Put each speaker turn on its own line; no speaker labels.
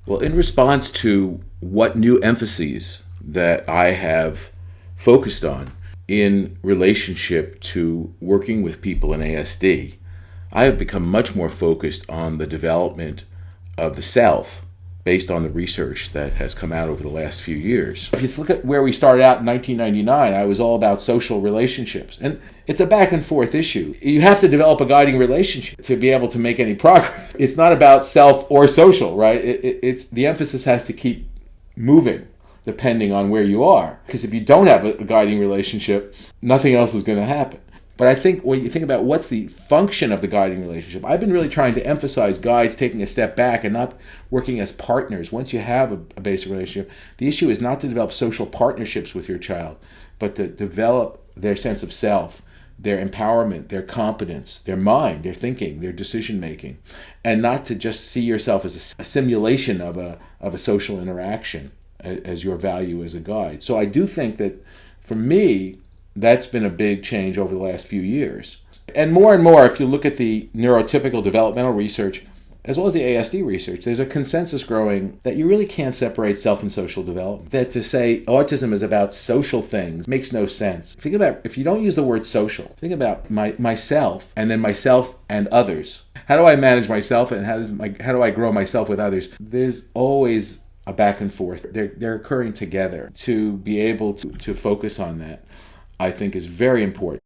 Well, in response to what new emphases that I have focused on in relationship to working with people in ASD, I have become much more focused on the development of the self based on the research that has come out over the last few years. If you look at where we started out in 1999, I was all about social relationships. And it's a back and forth issue. You have to develop a guiding relationship to be able to make any progress. It's not about self or social, right? It's the emphasis has to keep moving depending on where you are. Because if you don't have a guiding relationship, nothing else is going to happen. But I think when you think about what's the function of the guiding relationship, I've been really trying to emphasize guides taking a step back and not working as partners. Once you have a basic relationship, the issue is not to develop social partnerships with your child, but to develop their sense of self, their empowerment, their competence, their mind, their thinking, their decision making, and not to just see yourself as a simulation of a social interaction as your value as a guide. So I do think that for me, that's been a big change over the last few years. And more, if you look at the neurotypical developmental research, as well as the ASD research, there's a consensus growing that you really can't separate self and social development. That to say autism is about social things makes no sense. Think about, if you don't use the word social, think about myself and then myself and others. How do I manage myself and how do I grow myself with others? There's always a back and forth. They're occurring together. To be able to focus on that, I think, is very important.